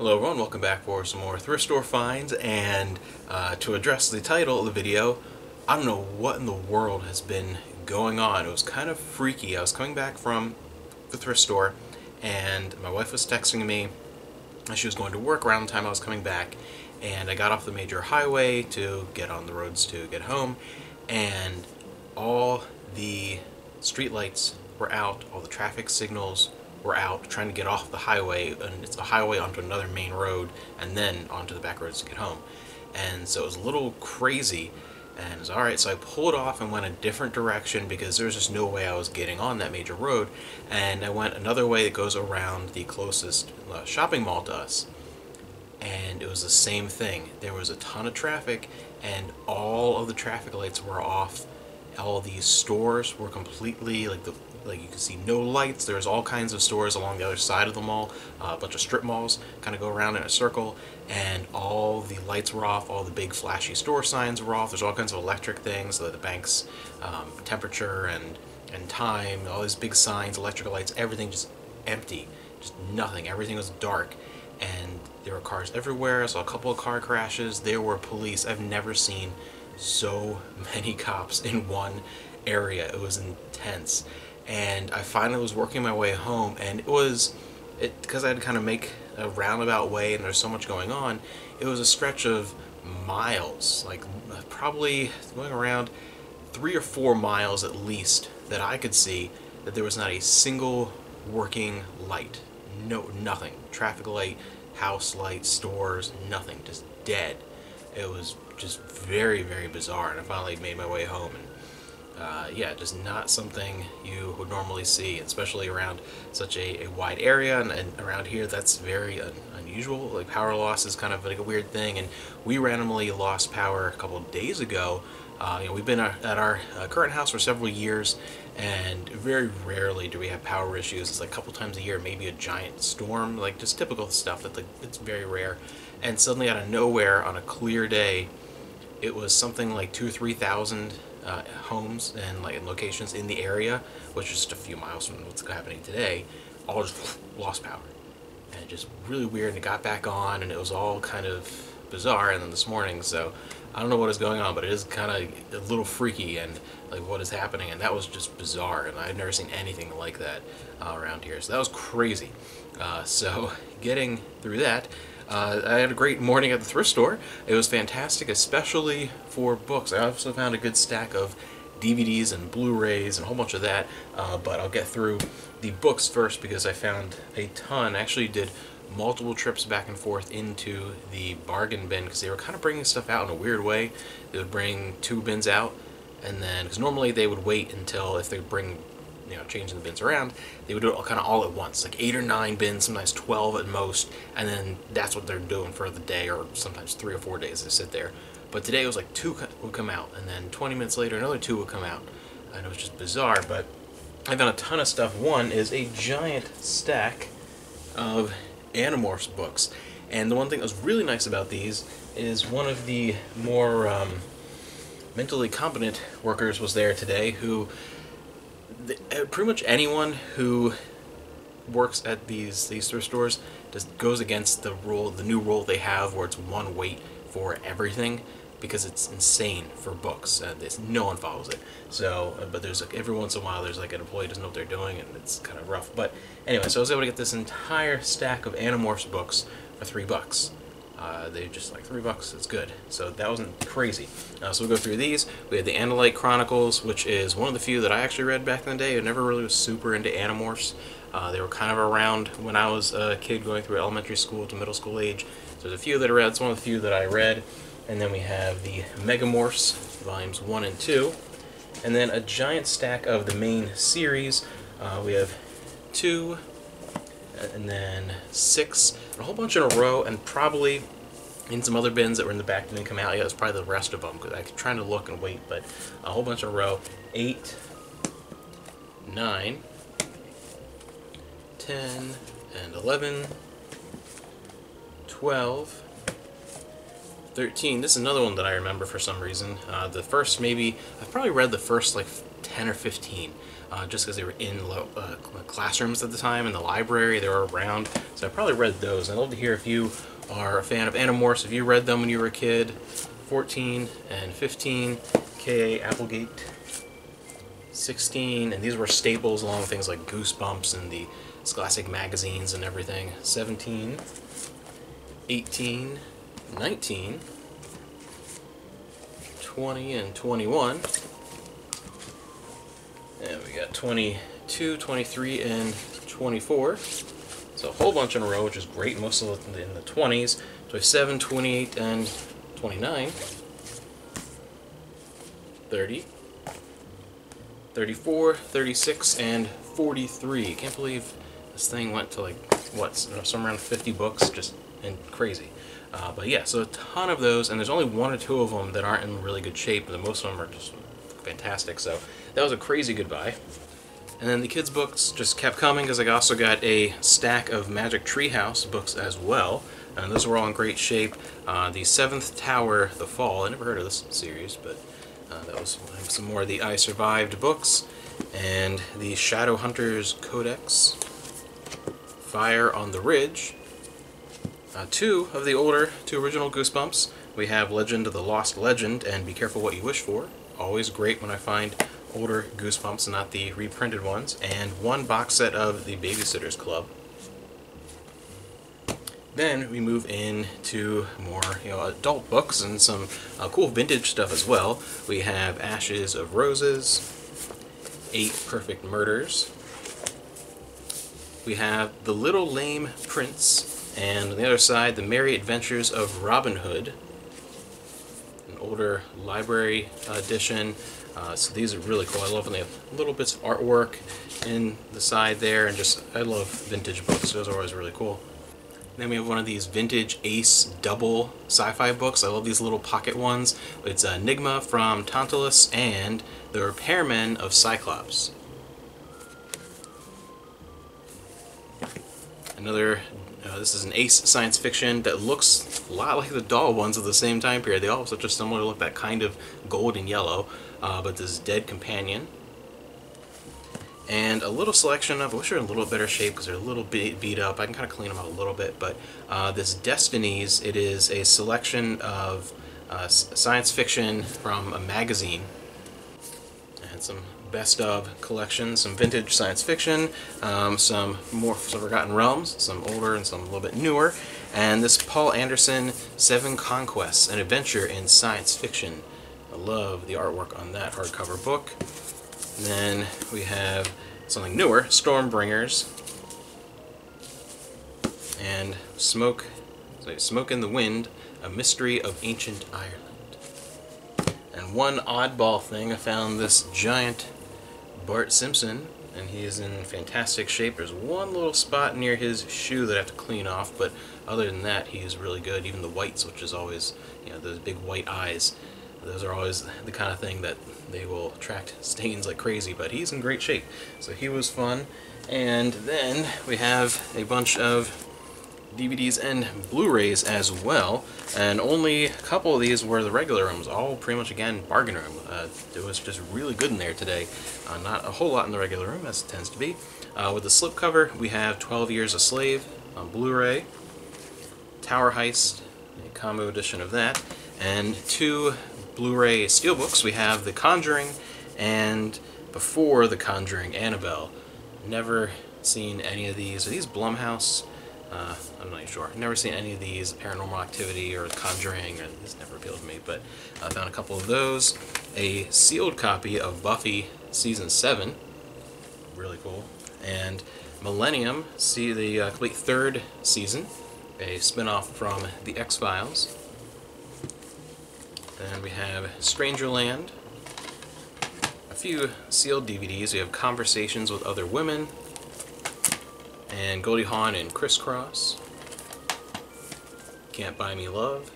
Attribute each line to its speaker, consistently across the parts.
Speaker 1: Hello everyone, welcome back for some more thrift store finds, and to address the title of the video, I don't know what in the world has been going on. It was kind of freaky. I was coming back from the thrift store and my wife was texting me. She was going to work around the time I was coming back, and I got off the major highway to get on the roads to get home, and all the street lights were out, all the traffic signals were out, trying to get off the highway, and it's a highway onto another main road and then onto the back roads to get home. And so it was a little crazy, and it was alright, so I pulled off and went a different direction because there was just no way I was getting on that major road, and I went another way that goes around the closest shopping mall to us. And it was the same thing. There was a ton of traffic and all of the traffic lights were off. All these stores were completely like you can see no lights. There's all kinds of stores along the other side of the mall, a bunch of strip malls kind of go around in a circle, and all the lights were off, all the big flashy store signs were off. There's all kinds of electric things, the bank's temperature and time, all these big signs, electrical lights, everything just empty, just nothing. Everything was dark, and there were cars everywhere. I saw a couple of car crashes. There were police. I've never seen so many cops in one area. It was intense. And I finally was working my way home, and because I had to kind of make a roundabout way and there's so much going on, it was a stretch of miles, like probably going around 3 or 4 miles at least, that I could see that there was not a single working light. Nothing. Traffic light, house light, stores, nothing. Just dead. It was just very, very bizarre, and I finally made my way home, and yeah, just not something you would normally see, especially around such a wide area, and around here that's very unusual. Like, power loss is kind of like a weird thing, and we randomly lost power a couple of days ago. We've been at our current house for several years, and very rarely do we have power issues. It's like a couple times a year, maybe a giant storm, like just typical stuff that it's very rare. And suddenly out of nowhere on a clear day, it was something like 2,000 or 3,000 homes and locations in the area, which is just a few miles from what's happening today, all just lost power. And just really weird, and it got back on, and it was all kind of bizarre. And then this morning, so I don't know what is going on, but it is kind of a little freaky, and like what is happening, and that was just bizarre, and I've never seen anything like that around here, so that was crazy. So getting through that, I had a great morning at the thrift store. It was fantastic, especially for books. I also found a good stack of DVDs and Blu-rays and a whole bunch of that, but I'll get through the books first because I found a ton. I actually did multiple trips back and forth into the bargain bin because they were kind of bringing stuff out in a weird way. They would bring 2 bins out, and then, because normally they would wait until, if they bring, changing the bins around, they would do it kind of all at once, like 8 or 9 bins, sometimes 12 at most, and then that's what they're doing for the day, or sometimes 3 or 4 days they sit there. But today it was like 2 would come out, and then 20 minutes later another 2 would come out, and it was just bizarre. But I found a ton of stuff. One is a giant stack of Animorphs books, and the one thing that was really nice about these is one of the more mentally competent workers was there today, who pretty much anyone who works at these thrift stores just goes against the new rule they have where it's one weight for everything, because it's insane for books. No one follows it. So, but there's every once in a while there's like an employee who doesn't know what they're doing, and it's kind of rough. But anyway, so I was able to get this entire stack of Animorphs books for $3. They're just like $3. It's good. So that wasn't crazy. So we'll go through these. We had the Analyte Chronicles, which is one of the few that I actually read back in the day. I never really was super into Animorphs. They were kind of around when I was a kid going through elementary school to middle school age. So there's a few that I read. It's one of the few that I read. And then we have the Megamorphs, volumes 1 and 2. And then a giant stack of the main series. We have 2, and then 6, a whole bunch in a row, and probably in some other bins that were in the back that didn't come out yet. It's probably the rest of them, because I'm trying to look and wait, but a whole bunch in a row. 8, 9, 10, and 11, 12, 13. This is another one that I remember for some reason. The first, maybe, I've probably read the first like 10 or 15, just because they were in classrooms at the time in the library. They were around, so I probably read those. I'd love to hear if you are a fan of Animorphs, if you read them when you were a kid. 14 and 15, K.A. Applegate. 16, and these were staples along with things like Goosebumps and the Scholastic magazines and everything. 17, 18, 19, 20, and 21. And we got 22, 23, and 24. So a whole bunch in a row, which is great. Most of them in the 20s. 27, 28, and 29. 30. 34, 36, and 43. Can't believe this thing went to like, what, somewhere around 50 books, just and crazy. But yeah, so a ton of those, and there's only one or two of them that aren't in really good shape, and most of them are just fantastic, so that was a crazy good buy. And then the kids' books just kept coming, because I also got a stack of Magic Treehouse books as well, and those were all in great shape. The Seventh Tower, The Fall, I never heard of this series, but that was some more of the I Survived books, and the Shadowhunters Codex, Fire on the Ridge, two original Goosebumps. We have Legend of the Lost Legend and Be Careful What You Wish For. Always great when I find older Goosebumps and not the reprinted ones. And one box set of the Babysitter's Club. Then we move into more, adult books and some cool vintage stuff as well. We have Ashes of Roses, 8 Perfect Murders. We have The Little Lame Prince, and on the other side, The Merry Adventures of Robin Hood, an older library edition. So these are really cool. I love when they have little bits of artwork in the side there, and I love vintage books. Those are always really cool. Then we have one of these vintage Ace double sci-fi books. I love these little pocket ones. It's Enigma from Tantalus and The Repairmen of Cyclops. Another, this is an Ace science fiction that looks a lot like the doll ones of the same time period. They all have such a similar look, that kind of gold and yellow. But this is Dead Companion. And a little selection of, I wish they were in a little better shape because they're a little bit beat up. I can kind of clean them out a little bit, but this Destinies, it is a selection of science fiction from a magazine. And some best of collections, some vintage science fiction, some Forgotten Realms, some older and some a little bit newer. And this Paul Anderson, 7 Conquests, an adventure in science fiction. I love the artwork on that hardcover book. And then we have something newer, Stormbringers, and Smoke in the Wind, A Mystery of Ancient Ireland. And one oddball thing, I found this giant Bart Simpson, and he is in fantastic shape. There's one little spot near his shoe that I have to clean off, but other than that, he's really good. Even the whites, which is always, those big white eyes, those are always the kind of thing that they will attract stains like crazy, but he's in great shape. So he was fun. And then we have a bunch of DVDs and Blu-rays as well, and only a couple of these were the regular rooms, all pretty much, again, bargain room. It was just really good in there today. Not a whole lot in the regular room, as it tends to be. With the slipcover, we have 12 Years a Slave on Blu-ray, Tower Heist, a combo edition of that, and 2 Blu-ray steelbooks. We have The Conjuring and Before the Conjuring, Annabelle. Never seen any of these. Are these Blumhouse? I'm not sure. Never seen any of these, Paranormal Activity or Conjuring, or this never appealed to me, but I found a couple of those. A sealed copy of Buffy Season 7, really cool, and Millennium, see the complete 3rd season, a spin-off from The X-Files. Then we have Strangerland, a few sealed DVDs. We have Conversations with Other Women, and Goldie Hawn and Crisscross, Can't Buy Me Love,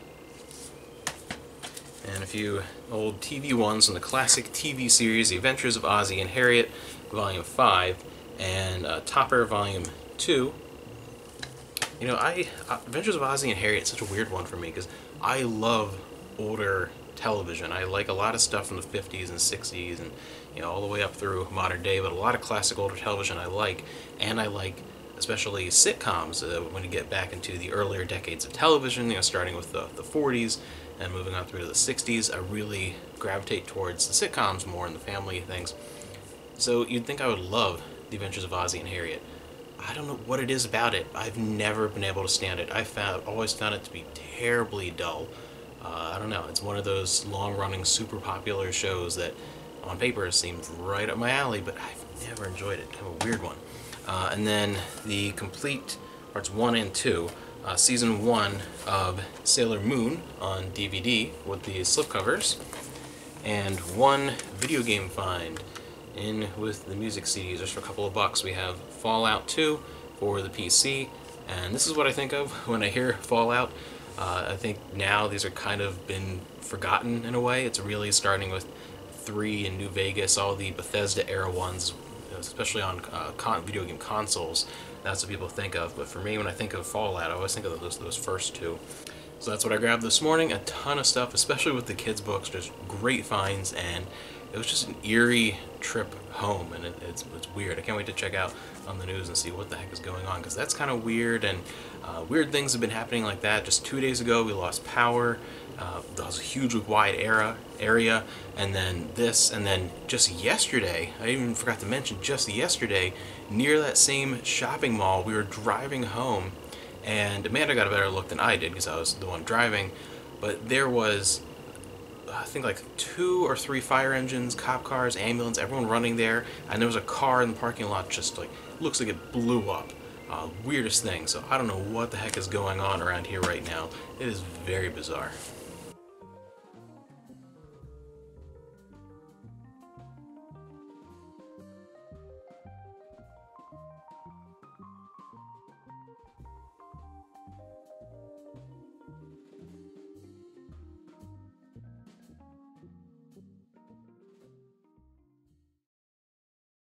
Speaker 1: and a few old TV ones from the classic TV series The Adventures of Ozzie and Harriet, Volume 5, and Topper, Volume 2. Adventures of Ozzie and Harriet is such a weird one for me because I love older television. I like a lot of stuff from the 50s and 60s and you know, all the way up through modern day, but a lot of classic older television I like, and I like especially sitcoms when you get back into the earlier decades of television, you know, starting with the 40s and moving on through to the 60s. I really gravitate towards the sitcoms more and the family things. So you'd think I would love The Adventures of Ozzie and Harriet. I don't know what it is about it. I've never been able to stand it. Always found it to be terribly dull. I don't know. It's one of those long-running, super popular shows that, on paper, seems right up my alley, but I've never enjoyed it. Kind of a weird one. And then the complete parts 1 and 2, season 1 of Sailor Moon on DVD with the slipcovers, and one video game find in with the music CDs just for a couple of bucks. We have Fallout 2 for the PC, and this is what I think of when I hear Fallout. I think now these are kind of been forgotten in a way. It's really starting with 3 in New Vegas, all the Bethesda era ones, especially on video game consoles. That's what people think of. But for me, when I think of Fallout, I always think of those first 2. So that's what I grabbed this morning. A ton of stuff, especially with the kids' books. Just great finds, and it was just an eerie trip home, and it's weird. I can't wait to check out on the news and see what the heck is going on, because that's kind of weird, and weird things have been happening like that. Just 2 days ago, we lost power. That was a hugely wide area, and then this, and then just yesterday, I even forgot to mention, just yesterday, near that same shopping mall, we were driving home, and Amanda got a better look than I did because I was the one driving, but there was, I think, like 2 or 3 fire engines, cop cars, ambulance, everyone running there, and there was a car in the parking lot just like, looks like it blew up. Weirdest thing. So I don't know what the heck is going on around here right now. It is very bizarre.